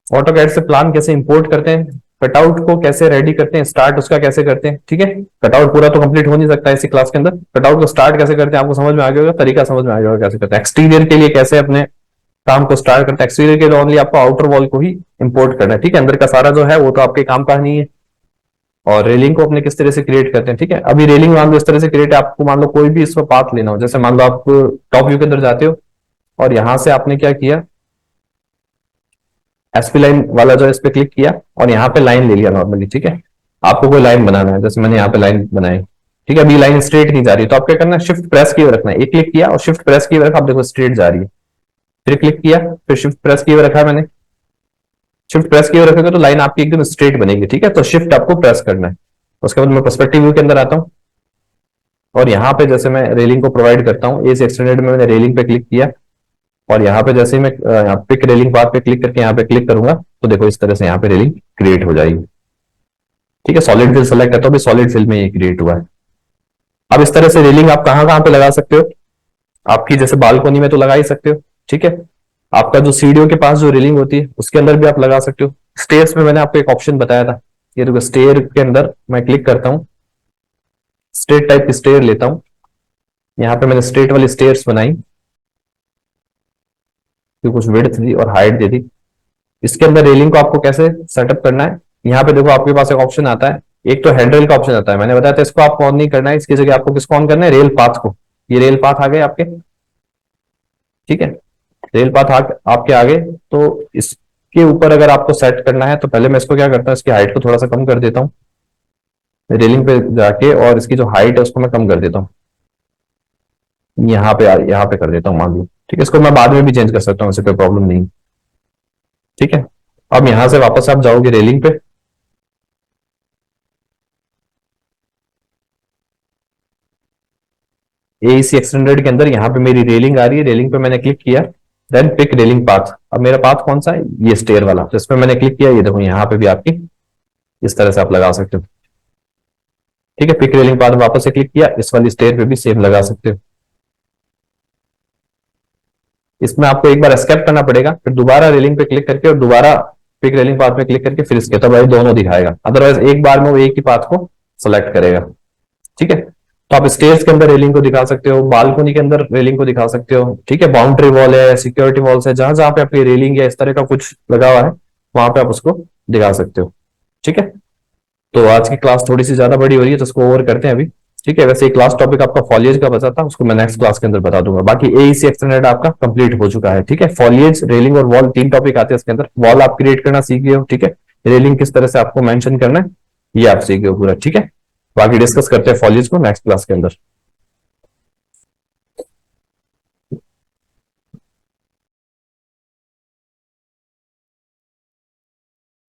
S1: ऑटोकैड से प्लान कैसे इंपोर्ट करते हैं, कटआउट को कैसे रेडी करते हैं, स्टार्ट उसका कैसे करते हैं, ठीक है। कटआउट पूरा तो कंप्लीट हो नहीं सकता इसी क्लास के अंदर, कटआउट को स्टार्ट कैसे करते हैं आपको समझ में आ गया होगा, तरीका समझ में आ गया होगा कैसे करते हैं। एक्सटीरियर के लिए कैसे अपने काम को स्टार्ट करते हैं, एक्सटीरियर के लिए ओनली आपको आउटर वॉल को ही इंपोर्ट करना है, ठीक है। अंदर का सारा जो है वो तो आपके काम का नहीं है। और रेलिंग को अपने किस तरह से क्रिएट करते हैं, ठीक है। अभी रेलिंग मान लो इस तरह से क्रिएट है, आपको मान लो कोई भी इसको पाथ लेना हो, जैसे मान लो आप टॉप व्यू के अंदर जाते हो और यहां से आपने क्या किया, एसपी लाइन वाला जो है इस पे क्लिक किया और यहाँ पे लाइन ले लिया नॉर्मली, ठीक है। आपको कोई लाइन बनाना है, जैसे मैंने यहाँ पे लाइन बनाई, ठीक है। अभी लाइन स्ट्रेट नहीं जा रही तो आप क्या करना है, शिफ्ट प्रेस किए हुए रखना है, एक क्लिक किया और शिफ्ट प्रेस किए हुए रखा, आप देखो स्ट्रेट जा रही है। फिर क्लिक किया, फिर शिफ्ट प्रेस किए हुए रखा मैंने, शिफ्ट प्रेस किए रखोगे तो लाइन आपकी एकदम स्ट्रेट बनेगी, ठीक है। तो शिफ्ट आपको प्रेस करना है। उसके बाद मैं पर्सपेक्टिव व्यू के अंदर आता हूँ और यहाँ पे जैसे मैं रेलिंग को प्रोवाइड करता हूँ, एज एक्सटेंडेड में मैंने रेलिंग पे क्लिक किया और यहाँ पे जैसे ही मैं पिक रेलिंग पाथ पे क्लिक करके यहाँ पे क्लिक करूंगा तो देखो इस तरह से यहाँ पे रेलिंग क्रिएट हो जाएगी, ठीक है। सॉलिड फिल सेलेक्ट है तो अभी सॉलिड फिल में ये क्रिएट हुआ है। अब इस तरह से रेलिंग आप कहाँ कहाँ पे लगा सकते हो, आपकी जैसे बालकोनी में तो लगा ही सकते हो, ठीक है। आपका जो सीढ़ियों के पास जो रेलिंग होती है उसके अंदर भी आप लगा सकते हो। स्टेयर्स में मैंने आपको एक ऑप्शन बताया था, ये देखो स्टेयर के अंदर मैं क्लिक करता हूँ, स्ट्रेट टाइप की स्टेयर लेता हूँ। यहाँ पे मैंने स्ट्रेट वाली स्टेयर्स बनाई, तो कुछ विड्थ दी और हाइट दे दी। इसके अंदर रेलिंग को आपको कैसे सेटअप करना है, यहाँ पे देखो आपके पास एक ऑप्शन आता है, एक तो हैंडरेल का ऑप्शन आता है, मैंने बताया था इसको आपको ऑन नहीं करना है, इसकी जगह आपको किसको ऑन करना है, रेल पाथ को। ये रेल पाथ आ गए आपके, ठीक है। रेल पाथ आपके आगे, तो इसके ऊपर अगर आपको सेट करना है तो पहले मैं इसको क्या करता हूँ, इसकी हाइट को थोड़ा सा कम कर देता हूँ रेलिंग पे जाके, और इसकी जो हाइट है उसको मैं कम कर देता हूँ, यहाँ पे कर देता हूँ मान लो, ठीक है। इसको मैं बाद में भी चेंज कर सकता हूँ, ऐसे कोई प्रॉब्लम नहीं, ठीक है। अब यहां से वापस आप जाओगे रेलिंग पे, एईसी एक्सटेंडेड के अंदर यहाँ पे मेरी रेलिंग आ रही है, रेलिंग पे मैंने क्लिक किया, देन पिक रेलिंग पाथ। अब मेरा पाथ कौन सा है, ये स्टेयर वाला, तो इसमें मैंने क्लिक किया, ये देखो यहाँ पे भी आपकी इस तरह से आप लगा सकते हो, ठीक है। पिक रेलिंग पाथ वापस से क्लिक किया, इस वाली स्टेयर पे भी सेम लगा सकते हो। इसमें आपको एक बार एस्केप करना पड़ेगा, फिर दोबारा रेलिंग पे क्लिक करके और दोबारा पिक रेलिंग पाथ में क्लिक करके फिर इसके, तब भाई दोनों दिखाएगा, अदरवाइज एक बार में वो एक ही पाथ को सेलेक्ट करेगा, ठीक है। तो आप स्टेयर्स के अंदर रेलिंग को दिखा सकते हो, बालकोनी के अंदर रेलिंग को दिखा सकते हो, ठीक है। बाउंड्री वॉल है, सिक्योरिटी वॉल्स है, जहां जहां पे आपकी रेलिंग या इस तरह का कुछ लगा हुआ है वहां पे आप उसको दिखा सकते हो, ठीक है। तो आज की क्लास थोड़ी सी ज्यादा बड़ी हो रही है तो इसको ओवर करते हैं अभी, ठीक है। वैसे एक लास्ट टॉपिक आपका फॉलिएज का बचा था, उसको मैं नेक्स्ट क्लास के अंदर बता दूंगा। बाकी एईसी एक्सटेंडेड आपका कंप्लीट हो चुका है, ठीक है। फॉलिएज, रेलिंग और वॉल, तीन टॉपिक आते हैं इसके अंदर। वॉल आप क्रिएट करना सीख गए हो, ठीक है। रेलिंग किस तरह से आपको मेंशन करना है ये आप सीख गए हो पूरा, ठीक है। बाकी डिस्कस करते हैं फॉलिएज को नेक्स्ट क्लास के अंदर।